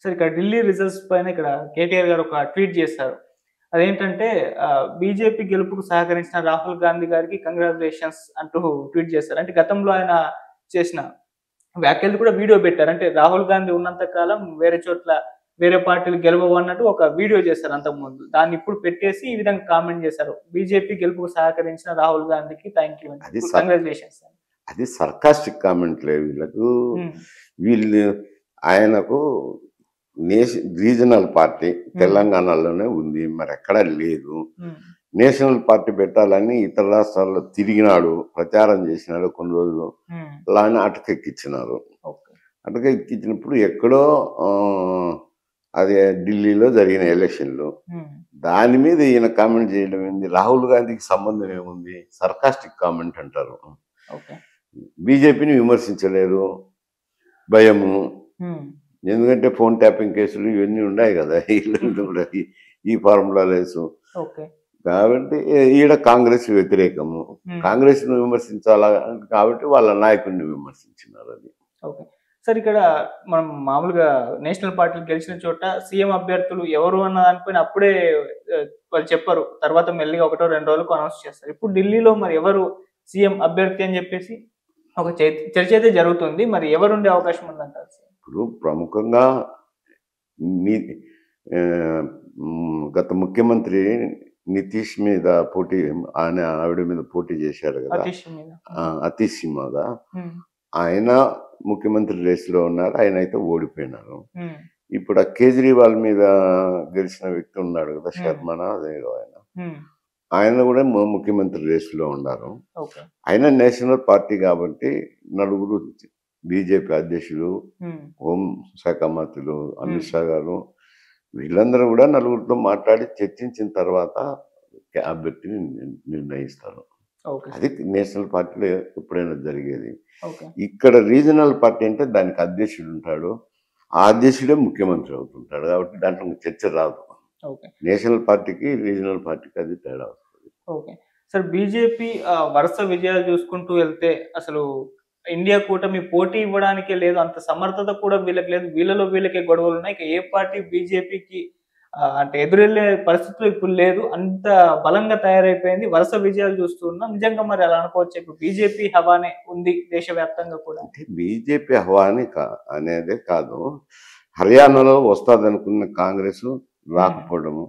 Sir ఇక్కడ Delhi results పైన ఇక్కడ కేటీఆర్ గారు ఒక ట్వీట్ చేశారు. అదేంటంటే బీజేపీ గెలుపుకు సహకరించిన రాహుల్ గాంధీ గారికి కంగ్రాచ్యులేషన్స్ అంటూ ట్వీట్ చేశారు. అంటే గతంలో ఆయన చేసిన వ్యాఖ్యలు కూడా వీడియో పెట్టారు. అంటే రాహుల్ గాంధీ ఉన్నంత కాలం వేరే చోట్ల వేరే పార్టీలు గెలవవు అన్నట్టు ఒక వీడియో చేశారు అంతకుముందు. దాన్ని ఇప్పుడు పెట్టేసి ఈ విధంగా కామెంట్ చేశారు. బీజేపీ గెలుపుకు సహకరించిన రాహుల్ గాంధీకి థాంక్ యూ అని. అది కంగ్రాచ్యులేషన్స్ అని. అది సర్కాస్టిక్ కామెంట్లే వీళ్ళకు. హ్మ్. వీళ్ళు ఆయనకు రీజనల్ పార్టీ తెలంగాణలోనే ఉంది, మరి ఎక్కడా లేదు. హ్మ్. నేషనల్ పార్టీ పెట్టాలని ఇతర రాష్ట్రాల్లో తిరిగినాడు, ప్రచారం చేసినాడు కొన్ని రోజులు. హ్మ్. అలానే అటకెక్కించినారు. ఓకే. అటకెక్కించినప్పుడు ఎక్కడో అది ఢిల్లీలో జరిగిన ఎలక్షన్లు. హ్మ్. దాని మీద ఈయన కామెంట్ చేయడం ఏంది? రాహుల్ గాంధీకి సంబంధం ఏముంది? సర్కాస్టిక్ కామెంట్ అంటారు. ఓకే. బీజేపీని విమర్శించలేరు, భయము. హ్మ్. ఎందుకంటే ఫోన్ ట్యాపింగ్ కేసులు ఇవన్నీ ఉన్నాయి కదా వీళ్ళంతా కూడా ఈ ఫార్ములాలేసు. ఓకే. కాబట్టి ఈడ కాంగ్రెస్ వ్యతిరేకము, కాంగ్రెస్ను విమర్శించాలా కాబట్టి వాళ్ళ నాయకుడిని విమర్శించినారు. అది ఓకే. సార్ ఇక్కడ మనం మామూలుగా నేషనల్ పార్టీలు గెలిచిన చోట సీఎం అభ్యర్థులు ఎవరు అన్న దానిపైన అప్పుడే వాళ్ళు చెప్పరు. తర్వాత మెల్లిగా ఒకటో 2 రోజులకు అనౌన్స్ చేస్తారు. ఇప్పుడు ఢిల్లీలో మరి ఎవరు సీఎం అభ్యర్థి అని చెప్పేసి ఒక చర్చ అయితే జరుగుతుంది. మరి ఎవరుండే అవకాశం ఉందంటారు సార్? ఇప్పుడు ప్రముఖంగా గత ముఖ్యమంత్రి నితీష్ మీద పోటీ, ఆవిడ మీద పోటీ చేశాడు కదా, అతీష్ మీద. ఆయన ముఖ్యమంత్రి రేసులో ఉన్నారు, ఆయన అయితే ఓడిపోయినారు. ఇప్పుడు ఆ కేజ్రీవాల్ మీద గెలిచిన వ్యక్తి ఉన్నాడు కదా, శర్మన, అదే ఆయన కూడా ముఖ్యమంత్రి రేసులో ఉన్నారు. ఆయన నేషనల్ పార్టీ కాబట్టి నలుగురు బీజేపీ అధ్యక్షులు, హోం శాఖ మంత్రులు అమిత్ షా గారు, వీళ్ళందరూ కూడా నలుగురితో మాట్లాడి చర్చించిన తర్వాత అభ్యర్థిని నిర్ణయిస్తారు. అది నేషనల్ పార్టీలో ఎప్పుడైనా జరిగేది. ఇక్కడ రీజనల్ పార్టీ అంటే దానికి అధ్యక్షుడు ఉంటాడు, ఆ అధ్యక్షుడే ముఖ్యమంత్రి అవుతుంటాడు. కాబట్టి దాంట్లో చర్చ రాదు. నేషనల్ పార్టీకి రీజనల్ పార్టీకి అది తేడా వస్తుంది. ఓకే సార్, బీజేపీ వరుస విజయాలు చూసుకుంటూ వెళ్తే అసలు ఇండియా కూటమి పోటీ ఇవ్వడానికే లేదు, అంత సమర్థత కూడా వీళ్ళకి లేదు, వీళ్ళలో వీళ్ళకే గొడవలు ఉన్నాయి. ఇక ఏ పార్టీ బీజేపీకి అంటే ఎదురెళ్లే పరిస్థితులు ఇప్పుడు లేదు, అంత బలంగా తయారైపోయింది. వరుస విజయాలు చూస్తున్నాం. నిజంగా మరి అలా అనుకోవచ్చు, ఇప్పుడు బీజేపీ హవానే ఉంది దేశవ్యాప్తంగా కూడా. బీజేపీ హవాని అనేదే కాదు, హర్యానాలో వస్తుంది అనుకున్న కాంగ్రెస్ రాకపోవడము,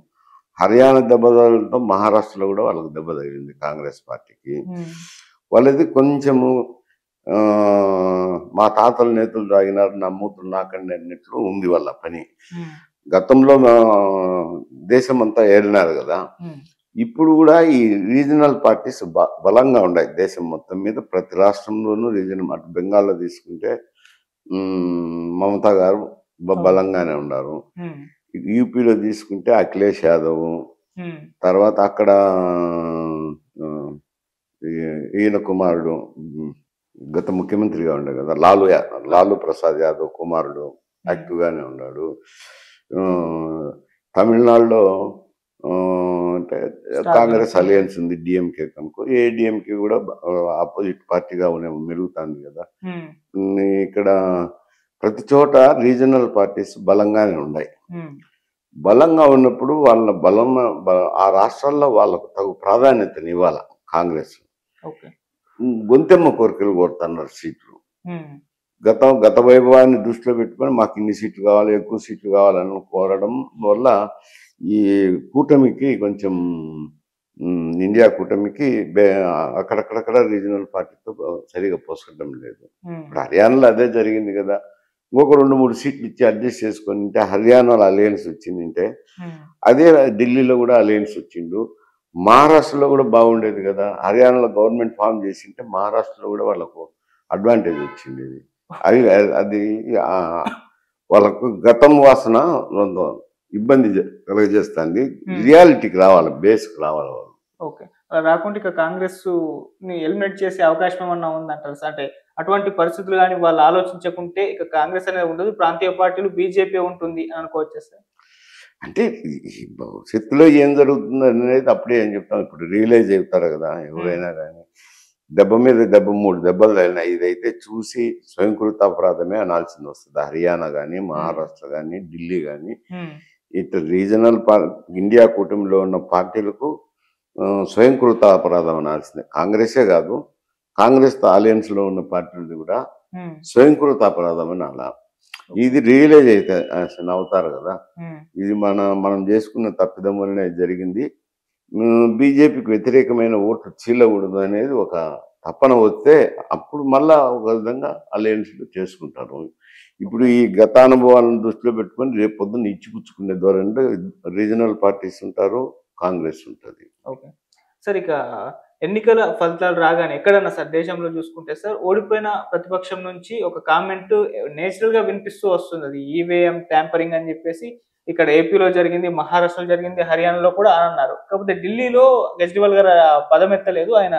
హర్యానా దెబ్బ తగలడంతో మహారాష్ట్రలో కూడా వాళ్ళకి దెబ్బ తగిలింది కాంగ్రెస్ పార్టీకి. వాళ్ళది కొంచెము మా తాతల నేతలు తాగినారు, నా మూతులు నాకండి అన్నట్లు ఉంది వాళ్ళ పని. గతంలో దేశం అంతా ఏరినారు కదా, ఇప్పుడు కూడా ఈ రీజనల్ పార్టీస్ బలంగా ఉన్నాయి దేశం మొత్తం మీద. ప్రతి రాష్ట్రంలోనూ రీజనల్, అటు బెంగాల్లో తీసుకుంటే మమతా గారు బలంగానే ఉన్నారు. యూపీలో తీసుకుంటే అఖిలేష్ యాదవ్, తర్వాత అక్కడ ఈయన కుమారుడు గత ముఖ్యమంత్రిగా ఉండే కదా లాలూ ప్రసాద్ యాదవ్ కుమారుడు యాక్టివ్గానే ఉన్నాడు. తమిళనాడులో అంటే కాంగ్రెస్ అలయన్స్ ఉంది, డిఎంకే కనుకో. ఏడిఎంకే కూడా ఆపోజిట్ పార్టీగా మెరుగుతుంది కదా. ఇక్కడ ప్రతి చోట రీజనల్ పార్టీస్ బలంగానే ఉన్నాయి. బలంగా ఉన్నప్పుడు వాళ్ళ ఆ రాష్ట్రాల్లో వాళ్ళకు తగు ప్రాధాన్యతని ఇవ్వాలి కాంగ్రెస్. గొంతెమ్మ కోరికలు కోరుతున్నారు సీట్లు. గత వైభవాన్ని దృష్టిలో పెట్టుకొని మాకు ఇన్ని సీట్లు కావాలి, ఎక్కువ సీట్లు కావాలని కోరడం వల్ల ఈ కూటమికి కొంచెం, ఇండియా కూటమికి అక్కడక్కడక్కడ రీజనల్ పార్టీతో సరిగా పోసుకోవడం లేదు. ఇప్పుడు హర్యానాలో అదే జరిగింది కదా, ఇంకొక 2-3 సీట్లు ఇచ్చి అడ్జస్ట్ చేసుకొని ఉంటే హర్యానాలో అలయన్స్ వచ్చిందంటే, అదే ఢిల్లీలో కూడా అలయన్స్ వచ్చిండు. మహారాష్ట్రలో కూడా బాగుండేది కదా, హర్యానాలో గవర్నమెంట్ ఫామ్ చేసింటే మహారాష్ట్రలో కూడా వాళ్ళకు అడ్వాంటేజ్ వచ్చింది. అది వాళ్ళకు గతం వాసన ఇబ్బంది కలుగజేస్తుంది. రియాలిటీకి రావాలి, బేస్కి రావాలి వాళ్ళు. ఓకే, రాకుండా ఇక కాంగ్రెస్ ని ఎలిమినేట్ చేసే అవకాశం ఏమన్నా ఉందంటారు? అంటే అటువంటి పరిస్థితులు కానీ వాళ్ళు ఆలోచించకుంటే ఇక కాంగ్రెస్ అనేది ఉండదు, ప్రాంతీయ పార్టీలు బీజేపీ ఉంటుంది అనుకోవచ్చు సార్. అంటే భవిష్యత్తులో ఏం జరుగుతుంది అనేది అప్పుడే ఏం చెప్తాం, ఇప్పుడు రియలైజ్ అవుతారు కదా ఎవరైనా కానీ. దెబ్బ మీద దెబ్బ 3 దెబ్బలు తగిలినాయి. ఇదైతే చూసి స్వయంకృతాపరాధమే అనాల్సింది వస్తుంది. హర్యానా కానీ, మహారాష్ట్ర కానీ, ఢిల్లీ కానీ ఇట్లా రీజనల్ ఇండియా కూటమిలో ఉన్న పార్టీలకు స్వయంకృతాపరాధం అనాల్సిందే. కాంగ్రెసే కాదు, కాంగ్రెస్ అలయన్స్ లో ఉన్న పార్టీలు కూడా స్వయంకృతాపరాధం అని అలా. ఇది రియలైజ్ అయితే అసలు అవుతారు కదా, ఇది మనం చేసుకున్న తప్పిదం వల్లనే జరిగింది. బీజేపీకి వ్యతిరేకమైన ఓట్లు చీలకూడదు అనేది ఒక తపన వస్తే అప్పుడు మళ్ళా ఒక విధంగా అలయన్స్లు చేసుకుంటారు. ఇప్పుడు ఈ గత అనుభవాలను దృష్టిలో పెట్టుకొని రేపు పొద్దున్న ఇచ్చిపుచ్చుకునే ధోరణిలో రీజనల్ పార్టీస్ ఉంటారు, కాంగ్రెస్ ఉంటుంది. ఓకే సార్, ఇక ఎన్నికల ఫలితాలు రాగానే ఎక్కడన్నా సార్ దేశంలో చూసుకుంటే సార్ ఓడిపోయిన ప్రతిపక్షం నుంచి ఒక కామెంట్ నేచురల్ గా వినిపిస్తూ వస్తుంది. అది ఈవీఎం ట్యాంపరింగ్ అని చెప్పేసి ఇక్కడ ఏపీలో జరిగింది, మహారాష్ట్రలో జరిగింది, హర్యానాలో కూడా అన్నారు. కాకపోతే ఢిల్లీలో కేజ్రీవాల్ గారు పదం ఎత్తలేదు, ఆయన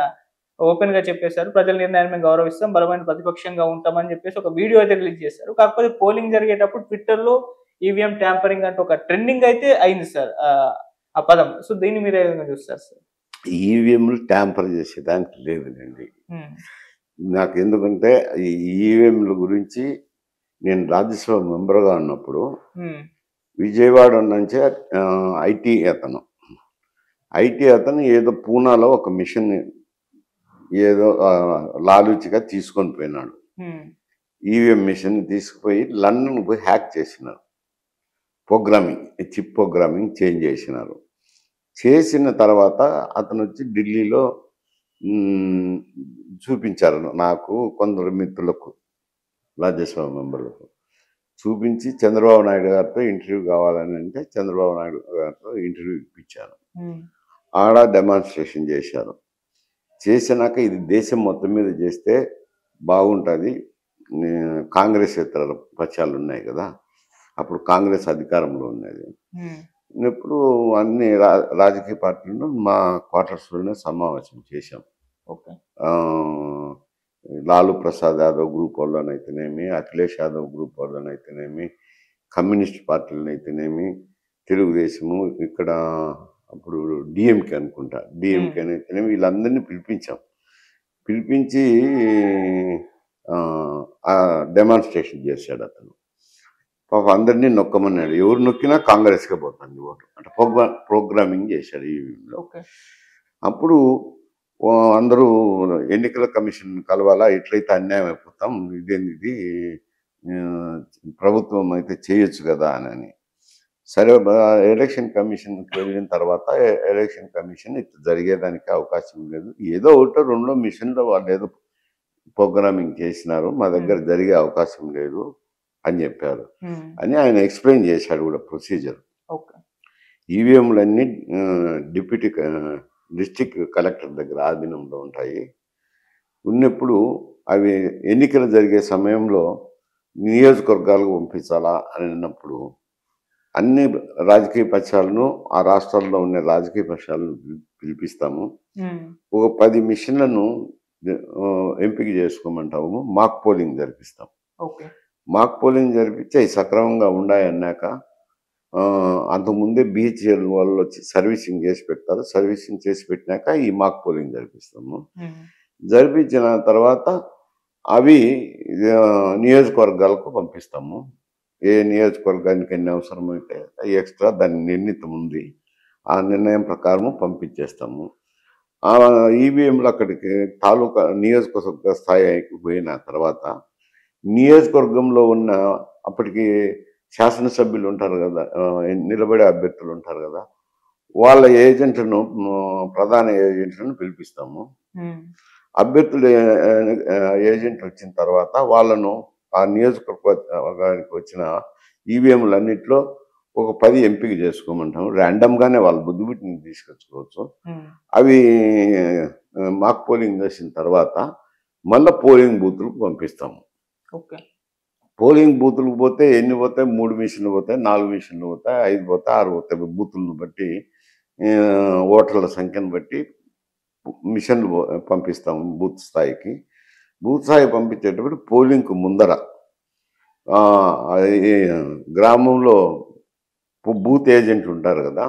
ఓపెన్ గా చెప్పేశారు ప్రజల నిర్ణయాన్ని మేము గౌరవిస్తాం, బలమైన ప్రతిపక్షంగా ఉంటామని చెప్పేసి ఒక వీడియో అయితే రిలీజ్ చేశారు. కాకపోతే పోలింగ్ జరిగేటప్పుడు ట్విట్టర్ లో ఈవీఎం ట్యాంపరింగ్ అంటే ఒక ట్రెండింగ్ అయితే అయింది సార్ ఆ పదం. సో దీన్ని మీరు ఏ విధంగా చూస్తారు సార్? ఈవీఎంలు ట్యాంపర్ చేసేదానికి లేదులేండి. నాకు ఎందుకంటే ఈ ఈవీఎంల గురించి నేను రాజ్యసభ మెంబర్గా ఉన్నప్పుడు విజయవాడ నుంచి ఐటీ అతను ఏదో పూనాలో ఒక మిషన్ ఏదో లాలూచిగా తీసుకొని పోయినాడు. ఈవీఎం మిషన్ తీసుకుపోయి లండన్ పోయి హ్యాక్ చేసినారు. చిప్ ప్రోగ్రామింగ్ చేంజ్ చేసినారు. చేసిన తర్వాత అతను వచ్చి ఢిల్లీలో చూపించారు నాకు, కొందరు మిత్రులకు, రాజ్యసభ మెంబర్లకు చూపించి చంద్రబాబు నాయుడు గారితో ఇంటర్వ్యూ కావాలని అంటే చంద్రబాబు నాయుడు గారితో ఇంటర్వ్యూ ఇప్పించారు. ఆడ డెమాన్స్ట్రేషన్ చేశారు. చేసినాక ఇది దేశం మొత్తం మీద చేస్తే బాగుంటుంది, కాంగ్రెస్ ఇతర పక్షాలు ఉన్నాయి కదా, అప్పుడు కాంగ్రెస్ అధికారంలో ఉన్నది. ఇప్పుడు అన్ని రాజకీయ పార్టీలను మా క్వార్టర్స్లోనే సమావేశం చేశాం. లాలూ ప్రసాద్ యాదవ్ గ్రూప్ వాళ్ళనైతేనేమి, అఖిలేష్ యాదవ్ గ్రూప్ వాళ్ళనైతేనేమి, కమ్యూనిస్ట్ పార్టీలనైతేనేమి, తెలుగుదేశము, ఇక్కడ అప్పుడు డిఎంకే అనుకుంటా, డిఎంకే అయితేనేమి, వీళ్ళందరినీ పిలిపించి డెమాన్స్ట్రేషన్ చేశాడు అతను. పాప అందరినీ నొక్కమన్నాడు. ఎవరు నొక్కినా కాంగ్రెస్కే పోతుంది ఓటు అంటే ప్రోగ్రామింగ్ చేశాడు ఈవీఎంలో. అప్పుడు అందరూ ఎన్నికల కమిషన్ కలవాలా, ఎట్లయితే అన్యాయం అయిపోతాం, ఇదేంది ప్రభుత్వం అయితే చేయొచ్చు కదా అని. సరే ఎలక్షన్ కమిషన్కి వెళ్ళిన తర్వాత ఎలక్షన్ కమిషన్ ఇట్లా జరిగేదానికి అవకాశం లేదు, ఏదో ఒకటో రెండో మిషన్లో వాళ్ళు ఏదో ప్రోగ్రామింగ్ చేసినారు, మా దగ్గర జరిగే అవకాశం లేదు అని చెప్పారు అని ఆయన ఎక్స్ప్లెయిన్ చేశాడు కూడా ప్రొసీజర్. ఈవీఎంలన్నీ డిస్ట్రిక్ట్ కలెక్టర్ దగ్గర ఆధీనంలో ఉంటాయి. ఉన్నప్పుడు అవి ఎన్నికలు జరిగే సమయంలో నియోజకవర్గాలకు పంపించాలా అని అన్నప్పుడు అన్ని రాజకీయ పక్షాలను, ఆ రాష్ట్రాల్లో ఉన్న రాజకీయ పక్షాలను పిలిపిస్తాము. ఒక 10 మిషన్లను ఎంపిక చేసుకోమంటాము, మాక్ పోలింగ్ జరిపిస్తాం. మాక్ పోలింగ్ జరిపించి అవి సక్రమంగా ఉన్నాయన్నాక అంతకుముందే బీహెచ్ఎల్ వాళ్ళు వచ్చి సర్వీసింగ్ చేసి పెడతారు. సర్వీసింగ్ చేసి పెట్టినాక ఈ మాక్ పోలింగ్ జరిపిస్తాము. జరిపించిన తర్వాత అవి నియోజకవర్గాలకు పంపిస్తాము. ఏ నియోజకవర్గానికి ఎన్ని అవసరమైతే ఎక్స్ట్రా దాని నిర్ణీతం ఉంది, ఆ నిర్ణయం ప్రకారము పంపించేస్తాము. ఆ ఈవీఎంలు అక్కడికి తాలూకా నియోజకవర్గ స్థాయికి పోయిన తర్వాత నియోజకవర్గంలో ఉన్న అప్పటికి శాసనసభ్యులు ఉంటారు కదా, నిలబడే అభ్యర్థులు ఉంటారు కదా, వాళ్ళ ఏజెంట్లను, ప్రధాన ఏజెంట్లను పిలిపిస్తాము. అభ్యర్థుల ఏజెంట్ వచ్చిన తర్వాత వాళ్ళను ఆ నియోజకవర్గానికి వచ్చిన ఈవీఎంలన్నింటిలో ఒక 10 ఎంపిక చేసుకోమంటాము. ర్యాండమ్గానే వాళ్ళు బుద్ధిబుట్టిని తీసుకొచ్చుకోవచ్చు. అవి మాక్ పోలింగ్ చేసిన తర్వాత మళ్ళీ పోలింగ్ బూత్లకు పంపిస్తాము. పోలింగ్ బూతులకు పోతే ఎన్ని పోతాయి? 3 మిషన్లు పోతాయి, 4 మిషన్లు పోతాయి, 5 పోతాయి, 6 పోతాయి. బూతులను బట్టి, ఓటర్ల సంఖ్యను బట్టి మిషన్లు పంపిస్తాము బూత్ స్థాయికి. బూత్ స్థాయి పంపించేటప్పుడు పోలింగ్కు ముందర గ్రామంలో బూత్ ఏజెంట్ ఉంటారు కదా,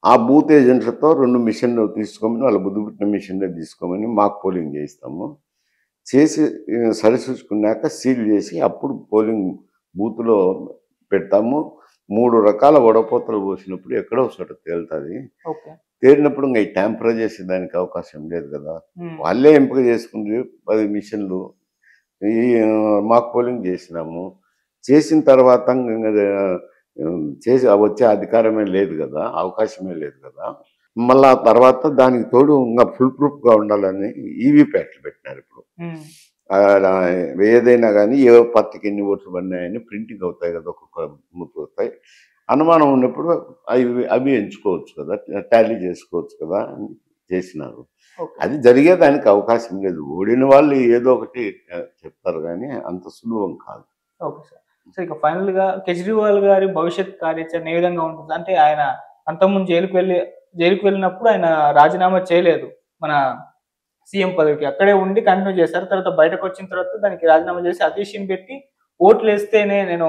ఆ బూత్ ఏజెంట్లతో 2 మిషన్లు తీసుకోమని, వాళ్ళ బుద్ధి పుట్టిన మిషన్లే తీసుకోమని మాక్ పోలింగ్ చేయిస్తాము. చేసి సరిచూసుకున్నాక సీల్ చేసి అప్పుడు పోలింగ్ బూత్‌లో పెడతాము. 3 రకాల వడపోతలు పోసినప్పుడు ఎక్కడో ఒక చోట తేలుతది. ఓకే. తేలినప్పుడు ఇంక ఈ ట్యాంపర్ చేసేదానికి అవకాశం లేదు కదా! వాళ్ళే ఎంపిక చేసుకుంది 10 మిషన్లు. ఈ మాక్ పోలింగ్ చేసినాము. చేసిన తర్వాత చేసి వచ్చే అధికారమే లేదు కదా! అవకాశమే లేదు కదా! మళ్ళా ఆ తర్వాత దానికి తోడు ఇంగ ఫుల్ ప్రూఫ్‌గా ఉండాలని ఈవీప్యాట్లు పెట్టినారిప్పుడు. ఆడ ఏదైనా గానీ ఏ పార్టీకి ఎన్ని ఓట్లు పడినాయని ప్రింటింగ్ అవుతాయి కదా! ఒక్కొక్క ముద్దవుతాయి. అనుమానం ఉన్నప్పుడు అవి ఎంచుకోవచ్చు కదా! టాలీ చేసుకోవచ్చు కదా! అని చేసినారు. ఓకే. అది జరిగేదానికి అవకాశం లేదు. ఓడిన వాళ్ళు ఏదో ఒకటి చెప్తారు గానీ అంత సులభం కాదు. Okay sir. సో, ఇక ఫైనల్‌గా కేజ్రీవాల్ గారి భవిష్యత్ కార్యాచరణ ఏ విధంగా ఉంటుంది? అంటే ఆయన అంతకుముందు జైలుకి వెళ్ళినప్పుడు ఆయన రాజీనామా చేయలేదు. మన సీఎం పదవికి. అక్కడే ఉండి కంటిన్యూ చేశారు. తర్వాత బయటకొచ్చిన తర్వాత దానికి రాజీనామా చేసి అతీష్‌ని పెట్టి ఓట్లేస్తేనే నేను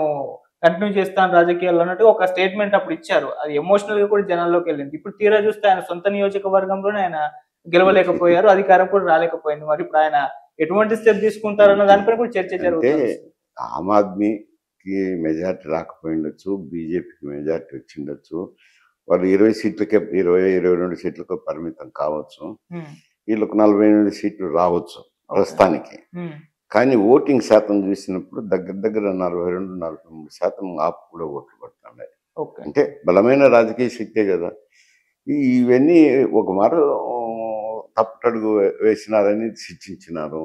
కంటిన్యూ చేస్తాను రాజకీయాల్లో అన్నట్టుగా ఒక స్టేట్‌మెంట్ అప్పుడు ఇచ్చారు. అది ఎమోషనల్‌గా కూడా జనాల్లోకెళ్ళింది. ఇప్పుడు తీరా చూస్తే ఆయన సొంత నియోజకవర్గంలోనే ఆయన గెలవలేకపోయారు. అధికారం కూడా రాలేకపోయింది. మరి ఇప్పుడు ఆయన ఎటువంటి స్టెప్ తీసుకుంటారన్న దానిపైన కూడా చర్చ అంటే జరుగుతుంది. ఆమ్ ఆద్మీకి మెజారిటీ రాకపోయిండొచ్చు. బీజేపీకి మెజారిటీ వచ్చిండొచ్చు. వాళ్ళు 20 సీట్లకే 20, 22 సీట్లకే పరిమితం కావచ్చు. వీళ్ళకు 48 సీట్లు రావచ్చు ప్రస్తుతానికి. కానీ ఓటింగ్ శాతం చూసినప్పుడు దగ్గర దగ్గర 42, 43% ఆప్ కూడా ఓట్లు పడుతున్నాయి. అంటే బలమైన రాజకీయ శక్తే కదా! ఇవన్నీ ఒక మారు తప్పటడుగు వేసినారని శిక్షించినారు.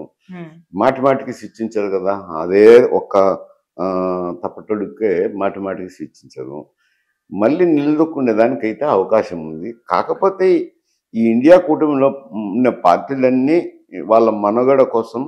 మాటి మాటికి శిక్షించరు కదా! అదే ఒక్క తప్పటడుగుకే మాటి మాటికి శిక్షించరు. మళ్ళీ నిలదొక్కునే దానికైతే అవకాశం ఉంది. కాకపోతే ఈ ఇండియా కూటమిలో ఉన్న పార్టీలన్నీ వాళ్ళ మనుగడ కోసం